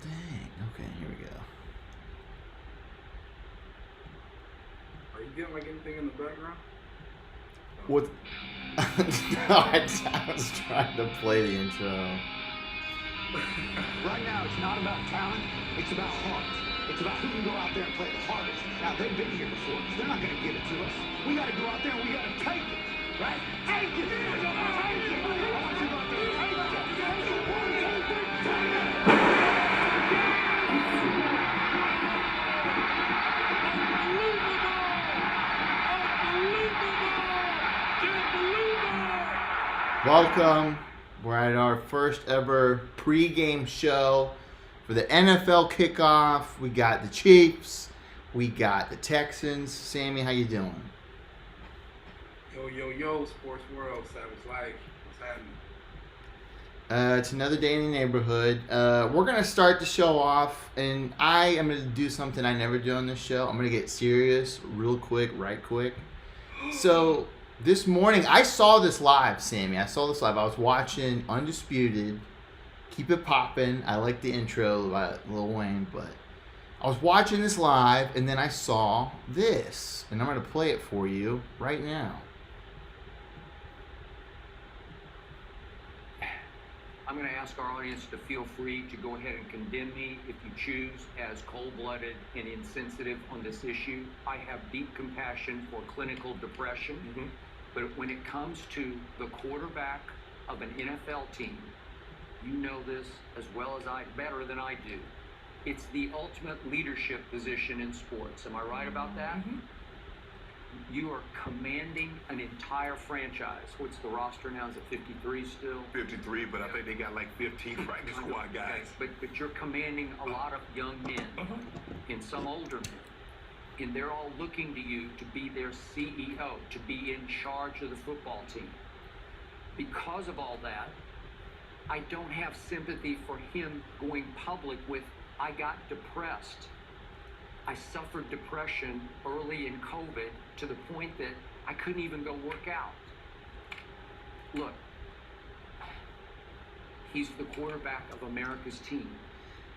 Dang. Okay, here we go. Are you getting like anything in the background? What? No, I was trying to play the intro. Right now, it's not about talent. It's about heart. It's about who can go out there and play the hardest. Now, they've been here before. They're not going to give it to us. We got to go out there and we got to take it. Right? Take it! Take it! I want you to go out there and take it. Take it. 1, 2, 3, take it! Welcome. We're at our first ever pregame show for the NFL kickoff. We got the Chiefs. We got the Texans. Sammy, how you doing? Yo, sports world, Savage Life. What's happening? It's another day in the neighborhood. We're going to start the show off, and I am going to do something I never do on this show. I'm going to get serious real quick, right quick. So, this morning, I saw this live, Sammy. I saw this live. I was watching Undisputed. Keep it poppin'. I like the intro by Lil Wayne, but I was watching this live, and then I saw this, and I'm going to play it for you right now. I'm going to ask our audience to feel free to go ahead and condemn me if you choose as cold-blooded and insensitive on this issue. I have deep compassion for clinical depression, but when it comes to the quarterback of an NFL team, you know this as well as I, better than I do. It's the ultimate leadership position in sports. Am I right about that? You are commanding an entire franchise. What's the roster now? Is it 53 still? 53, but I think they got like 15 practice squad guys. But you're commanding a lot of young men and some older men. And they're all looking to you to be their CEO, to be in charge of the football team. Because of all that, I don't have sympathy for him going public with, I got depressed. I suffered depression early in COVID to the point that I couldn't even go work out. Look, he's the quarterback of America's team.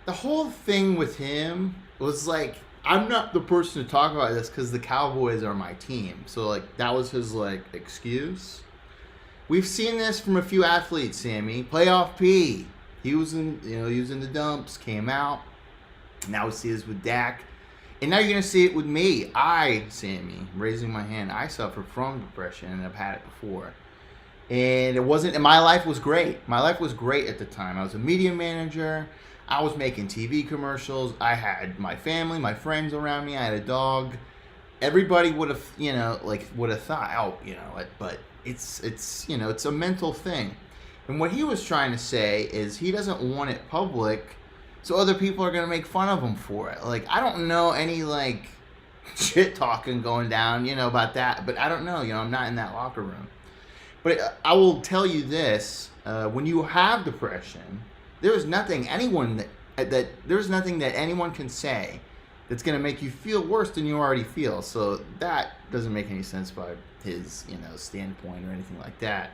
The whole thing with him was like, I'm not the person to talk about this because the Cowboys are my team. So, like, that was his, like, excuse. We've seen this from a few athletes, Sammy. Playoff P. He was in the dumps, came out. Now we see this with Dak. And now you're going to see it with me. Sammy, raising my hand, I suffer from depression and I've had it before. And my life was great. My life was great at the time. I was a media manager. I was making TV commercials. I had my family, my friends around me. I had a dog. Everybody would have thought, but it's a mental thing. And what he was trying to say is he doesn't want it public, so other people are going to make fun of him for it. Like, I don't know any, like, shit talking going down, about that. But I don't know, I'm not in that locker room. But I will tell you this. When you have depression, there's nothing that anyone can say that's going to make you feel worse than you already feel. So that doesn't make any sense by his, standpoint or anything like that.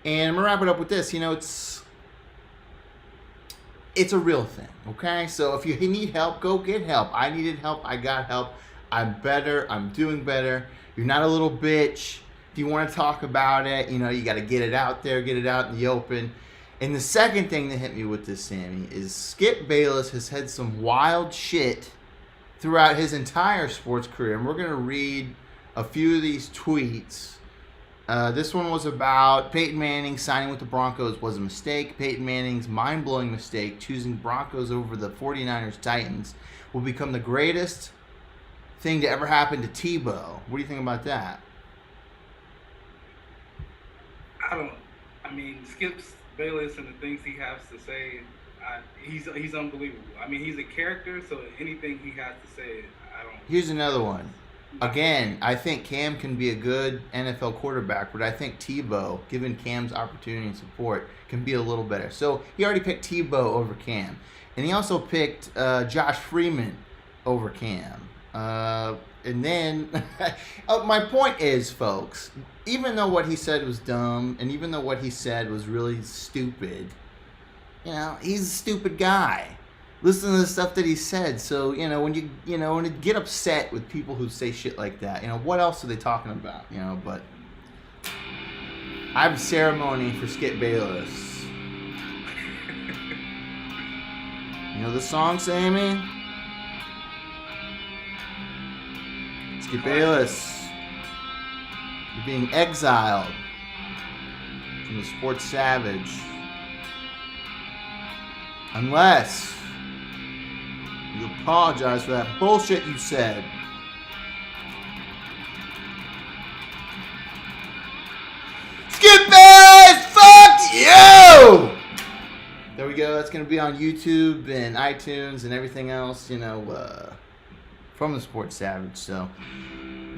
And I'm going to wrap it up with this. It's a real thing, okay? So if you need help, go get help. I needed help. I got help. I'm better. I'm doing better. You're not a little bitch. If you want to talk about it, you got to get it out there, get it out in the open. And the second thing that hit me with this, Sammy, is Skip Bayless has had some wild shit throughout his entire sports career. And we're going to read a few of these tweets. This one was about Peyton Manning signing with the Broncos was a mistake. Peyton Manning's mind-blowing mistake choosing Broncos over the 49ers Titans will become the greatest thing to ever happen to Tebow. What do you think about that? Skip's Bayless and the things he has to say, he's unbelievable. He's a character, so anything he has to say, Here's another one. Again, I think Cam can be a good NFL quarterback, but I think Tebow, given Cam's opportunity and support, can be a little better. So he already picked Tebow over Cam. And he also picked Josh Freeman over Cam. And then, my point is, folks, even though what he said was dumb, and even though what he said was really stupid, he's a stupid guy. listen to the stuff that he said. So, when you get upset with people who say shit like that, what else are they talking about? But I have a ceremony for Skip Bayless. You know the song, Sammy? Skip Bayless, you're being exiled from the Sports Savage unless you apologize for that bullshit you said. Skip Bayless, fuck you! There we go. That's going to be on YouTube and iTunes and everything else, from the Sports Savage. So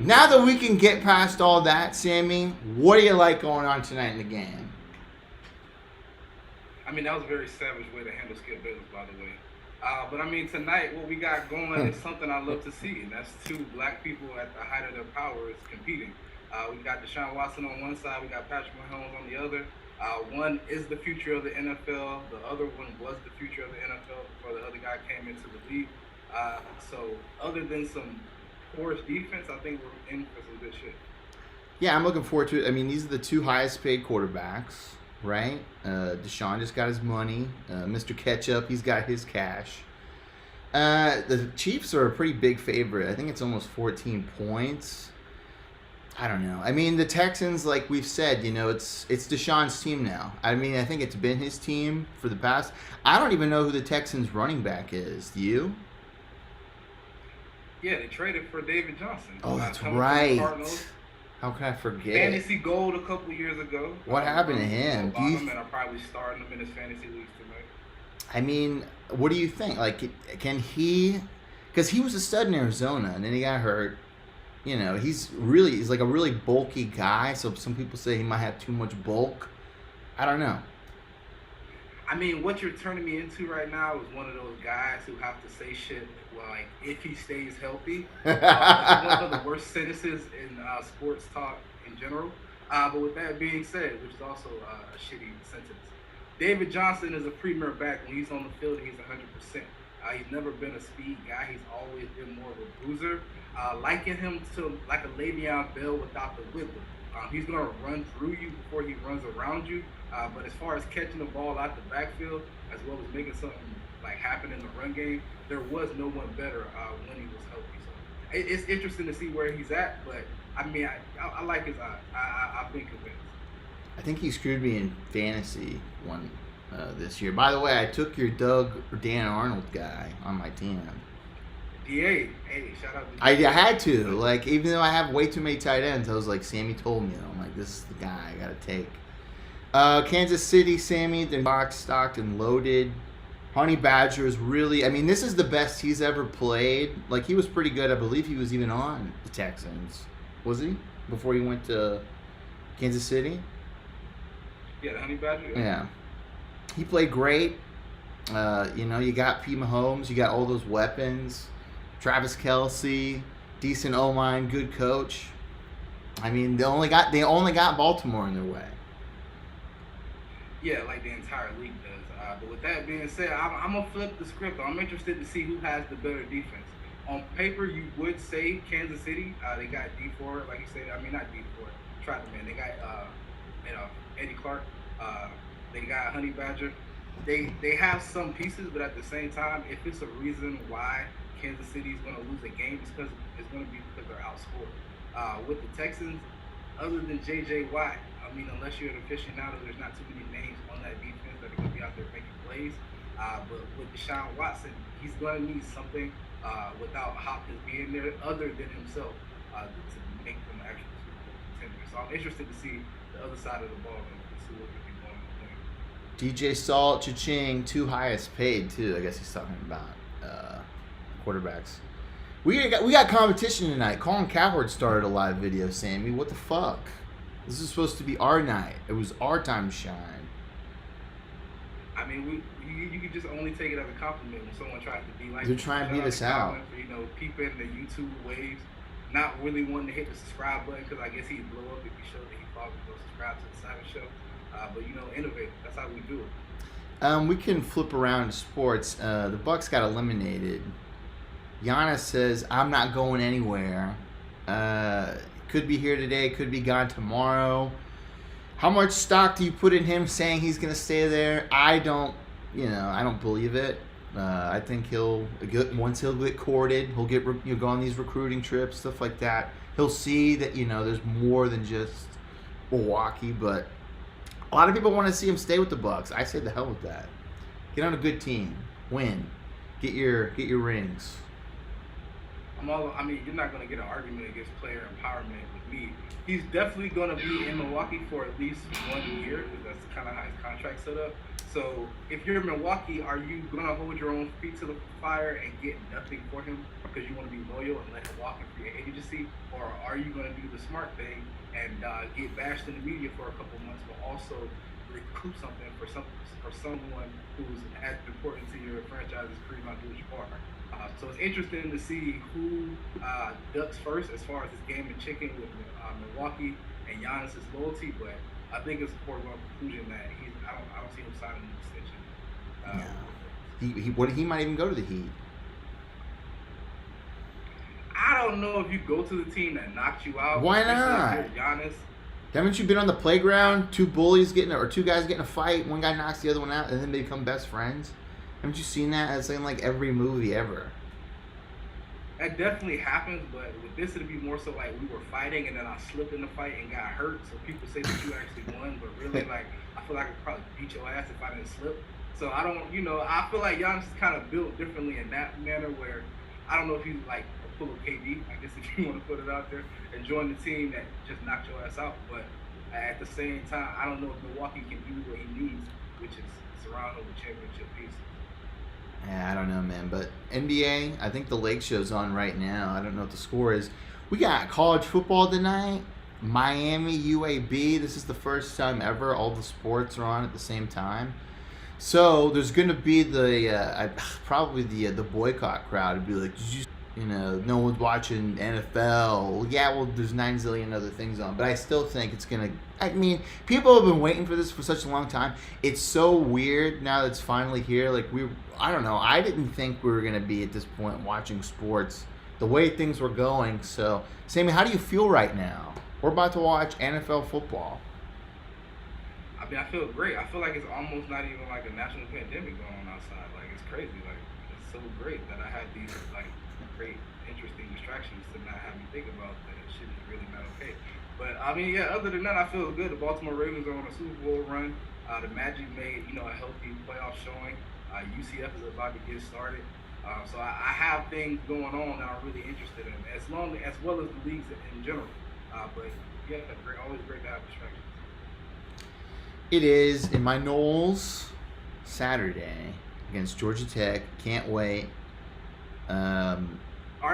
now that we can get past all that, Sammy, what do you like going on tonight in the game? I mean, that was a very savage way to handle Skip Bayless, by the way. But I mean, tonight, what we got going is something I love to see, and that's two black people at the height of their powers competing. We got Deshaun Watson on one side, we got Patrick Mahomes on the other. One is the future of the NFL, the other one was the future of the NFL before the other guy came into the league. So other than some porous defense, I think we're in for some good shit. Yeah, I'm looking forward to it. I mean, these are the two highest paid quarterbacks, right? Deshaun just got his money. Mr. Ketchup, he's got his cash. The Chiefs are a pretty big favorite. I think it's almost 14 points. I don't know. I mean, the Texans, like we've said, it's Deshaun's team now. I mean, I think it's been his team for the past. I don't even know who the Texans running back is. Do you? Yeah, they traded for David Johnson. Oh, that's right. How can I forget? Fantasy gold a couple years ago. What happened to him? And I'm probably starting him in his fantasy leagues tonight. I mean, what do you think? Like, can he? Because he was a stud in Arizona, and then he got hurt. He's like a really bulky guy. So some people say he might have too much bulk. I don't know. I mean, what you're turning me into right now is one of those guys who have to say shit like, if he stays healthy. It's one of the worst sentences in sports talk in general. But with that being said, which is also a shitty sentence, David Johnson is a premier back. When he's on the field, he's 100%. He's never been a speed guy. He's always been more of a bruiser. Liken him to like a Le'Veon Bell without the wiggle. He's going to run through you before he runs around you. But as far as catching the ball out the backfield, as well as making something like happen in the run game, there was no one better when he was healthy. So it's interesting to see where he's at. But I mean, I like his eye. I've been convinced. I think he screwed me in fantasy this year. By the way, I took your Doug or Dan Arnold guy on my team. DA, hey, shout out to I had to. Like, even though I have way too many tight ends, I was like, Sammy told me. I'm like, this is the guy I got to take. Kansas City, Sammy, they're box stocked and loaded. Honey Badger is really, I mean, this is the best he's ever played. Like, he was pretty good. I believe he was even on the Texans. Was he? Before he went to Kansas City? Yeah, the Honey Badger? Yeah. He played great. You got P. Mahomes. You got all those weapons. Travis Kelce, decent O-line, good coach. I mean, they only got Baltimore in their way. Yeah, like the entire league does. But with that being said, I'm going to flip the script. I'm interested to see who has the better defense. On paper, you would say Kansas City. They got D4, like you said. I mean, not D4. Try the man. They got Eddie Clark. They got Honey Badger. They have some pieces, but at the same time, if it's a reason why Kansas City is going to lose a game, it's going to be because they're outscored. With the Texans, other than J.J. Watt, I mean, unless you're an aficionado, there's not too many names on that defense that are going to be out there making plays. But with Deshaun Watson, he's going to need something without Hopkins being there other than himself to make them actual Super Bowl contenders. So I'm interested to see the other side of the ball and see what we can go on with. DJ Salt, Cha-Ching, two highest paid too. I guess he's talking about quarterbacks. We got competition tonight. Colin Cowherd started a live video, Sammy. What the fuck? This is supposed to be our night. It was our time to shine. I mean, you could just only take it as a compliment when someone tries to be like. They're trying to beat us out. For, peeping the YouTube waves, not really wanting to hit the subscribe button because I guess he'd blow up if he showed that he followed and go subscribe to the Simon Show. But innovate. That's how we do it. We can flip around to sports. The Bucks got eliminated. Giannis says, "I'm not going anywhere." Could be here today, could be gone tomorrow. How much stock do you put in him saying he's going to stay there? I don't believe it. I think once he'll get courted, he'll go on these recruiting trips, stuff like that. He'll see that there's more than just Milwaukee, but a lot of people want to see him stay with the Bucks. I say the hell with that. Get on a good team, win, get your rings. You're not going to get an argument against player empowerment with me. He's definitely going to be in Milwaukee for at least 1 year, because that's kind of how his contract's set up. So if you're in Milwaukee, are you going to hold your own feet to the fire and get nothing for him because you want to be loyal and let him walk in free agency? Or are you going to do the smart thing and get bashed in the media for a couple months, but also recoup something for someone who's as important to your franchise as Kareem Abdul-Jabbar? So it's interesting to see who ducks first as far as this game of chicken with Milwaukee and Giannis' loyalty, but I think it's a foregone conclusion that I don't see him signing an extension. No. He might even go to the Heat. I don't know if you go to the team that knocked you out. Why not? If you're Giannis. Haven't you been on the playground? Two guys getting a fight, one guy knocks the other one out, and then they become best friends? Haven't you seen that? It's in like every movie ever. That definitely happens, but with this it'd be more so like we were fighting and then I slipped in the fight and got hurt, so people say that you actually won, but really I feel like I could probably beat your ass if I didn't slip. So I feel like Giannis is kind of built differently in that manner where I don't know if he's like a full of KD, I guess if you want to put it out there, and join the team that just knocked your ass out, but at the same time, I don't know if Milwaukee can do what he needs, which is surround him with championship pieces. Yeah, I don't know, man. But NBA, I think the Lake Show's on right now. I don't know what the score is. We got college football tonight. Miami, UAB. This is the first time ever all the sports are on at the same time. So there's going to be probably the boycott crowd. It'd be like, no one's watching NFL. Yeah, well, there's 9 zillion other things on. But I still think it's going to... people have been waiting for this for such a long time. It's so weird now that it's finally here. I don't know. I didn't think we were going to be at this point watching sports the way things were going. So, Sammy, how do you feel right now? We're about to watch NFL football. I feel great. I feel like it's almost not even like a national pandemic going on outside. It's crazy. It's so great that I have these great, interesting distractions to not have me think about that shit is really not okay. But other than that, I feel good. The Baltimore Ravens are on a Super Bowl run. The Magic made a healthy playoff showing. UCF is about to get started. So I have things going on that I'm really interested in, as well as the leagues in general. But yeah, always great to have distractions. It is in my Knowles Saturday against Georgia Tech. Can't wait. Are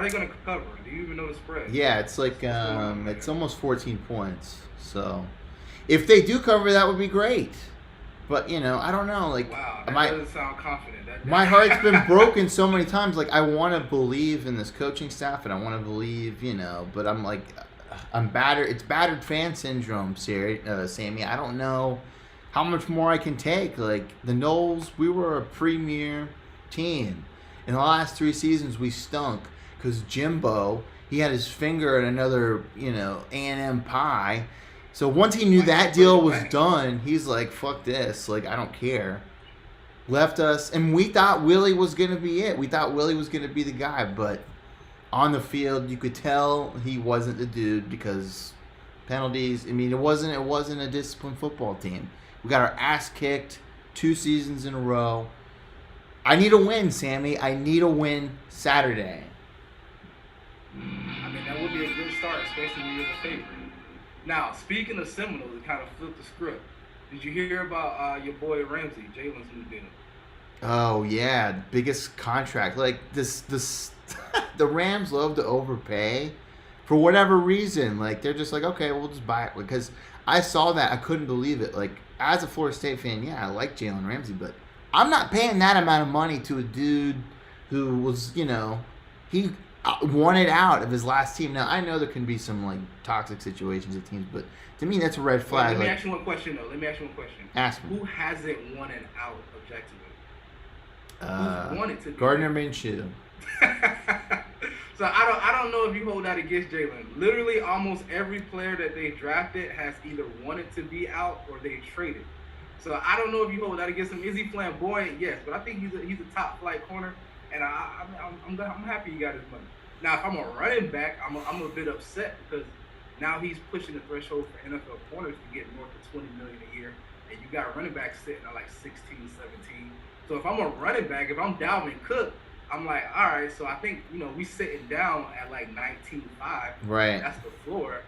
they going to cover? Do you even know the spread? Yeah, it's it's almost 14 points. So if they do cover, that would be great. But I don't know. Wow, that doesn't sound confident. My heart's been broken so many times. I want to believe in this coaching staff, and I want to believe, but I'm battered. It's battered fan syndrome, Sammy. I don't know how much more I can take. The Knowles, we were a premier team. In the last 3 seasons, we stunk because Jimbo, he had his finger in another, A&M pie. So once he knew that deal was done, he's like, fuck this. I don't care. Left us. And we thought Willie was going to be it. We thought Willie was going to be the guy. But on the field, you could tell he wasn't the dude because penalties. It wasn't a disciplined football team. We got our ass kicked 2 seasons in a row. I need a win, Sammy. I need a win Saturday. That would be a good start, especially when you're the favorite. Now, speaking of Seminoles, to kind of flip the script, did you hear about your boy Ramsey, Jalen's new deal? Oh yeah, biggest contract. This, the Rams love to overpay for whatever reason. They're just okay, we'll just buy it. Because I saw that, I couldn't believe it. As a Florida State fan, yeah, I like Jalen Ramsey, but I'm not paying that amount of money to a dude who was, he wanted out of his last team. Now, I know there can be some, toxic situations at teams, but to me, that's a red flag. Let me ask you one question, though. Ask me. Ask me. Who hasn't wanted out of Jacksonville? Who's wanted to be Gardner there? Minshew. So I don't know if you hold that against Jalen. Literally, almost every player that they drafted has either wanted to be out or they traded. So I don't know if you hold that against him. Is he flamboyant? Yes, but I think he's a top flight corner, and I'm happy he got his money. Now, if I'm a running back, I'm a bit upset because now he's pushing the threshold for NFL corners to get north of $20 million a year, and you got running backs sitting at like 16, 17. So if I'm a running back, if I'm Dalvin Cook, I'm like, all right, so I think, we sitting down at like 19.5. Right. That's the floor.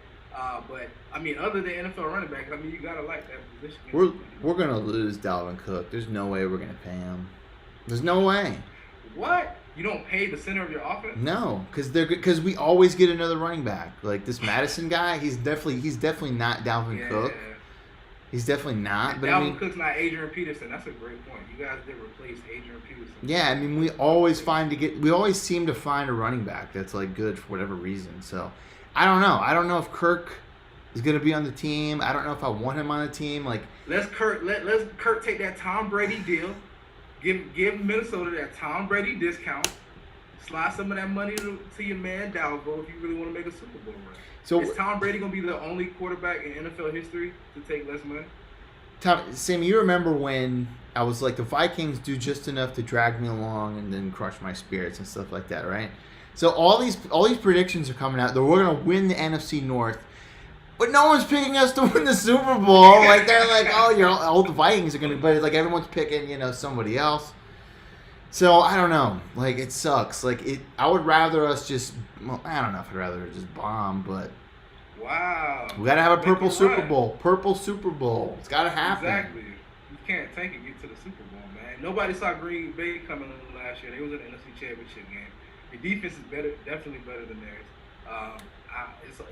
But, I mean, other than NFL running backs, I mean, you got to like that position. We're going to lose Dalvin Cook. There's no way we're going to pay him. There's no way. What? You don't pay the center of your offense? No, because we always get another running back. Like this Madison guy, he's definitely not Dalvin Cook. He's definitely not. But Dalvin Cook's not Adrian Peterson. That's a great point. You guys did replace Adrian Peterson. Yeah, I mean, we always seem to find a running back that's like good for whatever reason. So, I don't know. I don't know if Kirk is going to be on the team. I don't know if I want him on the team. Like, let's Kirk take that Tom Brady deal. Give Minnesota that Tom Brady discount. Slide some of that money to your man Dalvin if you really want to make a Super Bowl run. So is Tom Brady going to be the only quarterback in NFL history to take less money? Sam, you remember when I was like, the Vikings do just enough to drag me along and then crush my spirits and stuff like that, right? So all these predictions are coming out that we're going to win the NFC North, but no one's picking us to win the Super Bowl. Like, they're like, oh, all the Vikings are going to, but like everyone's picking, somebody else. So I don't know. Like, it sucks. Like, I would rather us just. Well, I don't know if I'd rather just bomb, but. Wow. We gotta have a purple Super Bowl. Purple Super Bowl. It's gotta happen. Exactly. You can't tank and get to the Super Bowl, man. Nobody saw Green Bay coming in last year. They was in the NFC Championship game. The defense is definitely better than theirs.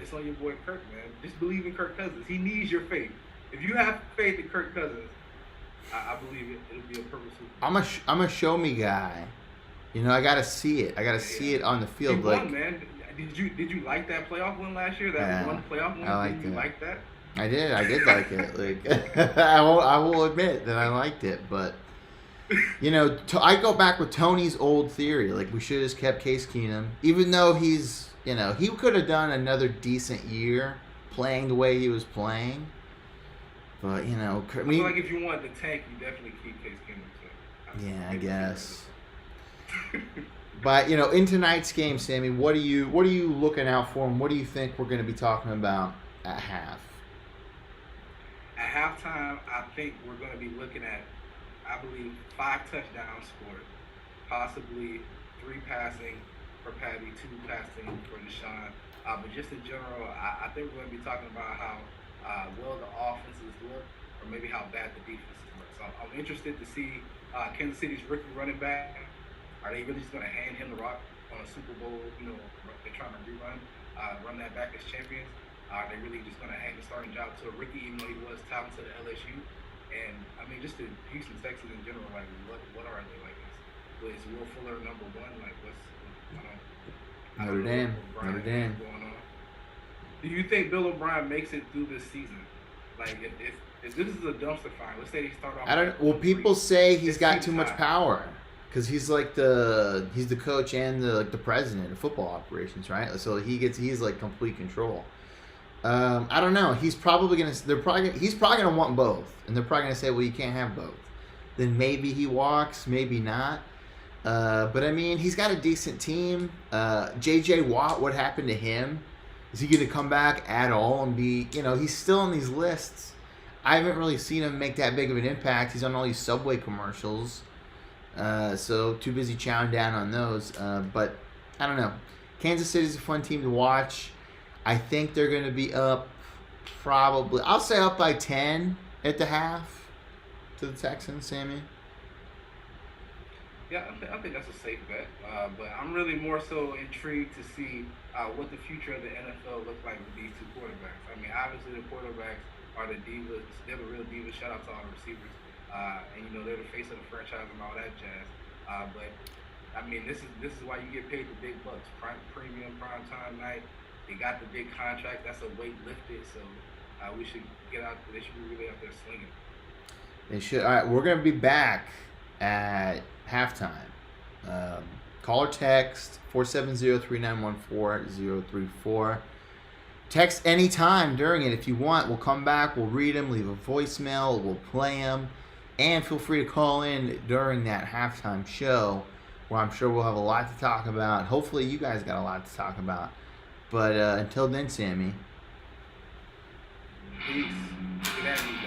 It's on your boy Kirk, man. Just believe in Kirk Cousins. He needs your faith. If you have faith in Kirk Cousins, I believe it'll be a purple Super Bowl. I'm a show me guy. I gotta see it. I gotta see it on the field. He won, man. Did you like that playoff win last year? That one playoff win? Did you like that? I did. I did like it. Like, I will admit that I liked it, but I go back with Tony's old theory. Like, we should have just kept Case Keenum, even though he's he could have done another decent year playing the way he was playing. But I feel like if you want the tank, you definitely keep Case Keenum. Yeah, I guess. But in tonight's game, Sammy, what are you looking out for, and what do you think we're going to be talking about at half? At halftime, I think we're going to be looking at, I believe, 5 touchdowns scored, possibly 3 passing for Patty, 2 passing for Deshaun. But just in general, I think we're going to be talking about how well the offenses look, or maybe how bad the defenses look. So I'm interested to see Kansas City's rookie running back. Are they really just going to hand him the rock on a Super Bowl? They're trying to run that back as champions. Are they really just going to hand the starting job to a rookie, even though he was talented at LSU? And I mean, just the Houston Texans in general, like what are they like? Is Will Fuller number 1? Like, Notre Dame going on? Do you think Bill O'Brien makes it through this season? Like, if this is a dumpster fire, let's say they start off. I don't. Well, people say he's got too much power. Because he's like he's the coach and the president of football operations, right? So he's like complete control. I don't know. He's probably gonna want both, and they're probably gonna say, well, you can't have both. Then maybe he walks, maybe not. But I mean, he's got a decent team. J.J. Watt, what happened to him? Is he gonna come back at all and be? He's still on these lists. I haven't really seen him make that big of an impact. He's on all these Subway commercials. So too busy chowing down on those. But I don't know. Kansas City's a fun team to watch. I think they're going to be up probably, I'll say up by 10 at the half to the Texans, Sammy. Yeah, I think that's a safe bet. But I'm really more so intrigued to see what the future of the NFL looks like with these 2 quarterbacks. I mean, obviously the quarterbacks are the divas. They're the real divas. Shout out to all the receivers. And they're the face of the franchise and all that jazz. But I mean, this is why you get paid the big bucks. Premium prime time night. They got the big contract. That's a weight lifted. So we should get out. They should be really out there slinging. They should. All right, we're gonna be back at halftime. Call or text 470-391-4034. Text anytime during it if you want. We'll come back. We'll read them. Leave a voicemail. We'll play them. And feel free to call in during that halftime show where I'm sure we'll have a lot to talk about. Hopefully you guys got a lot to talk about. But until then, Sammy. Peace. Get at me.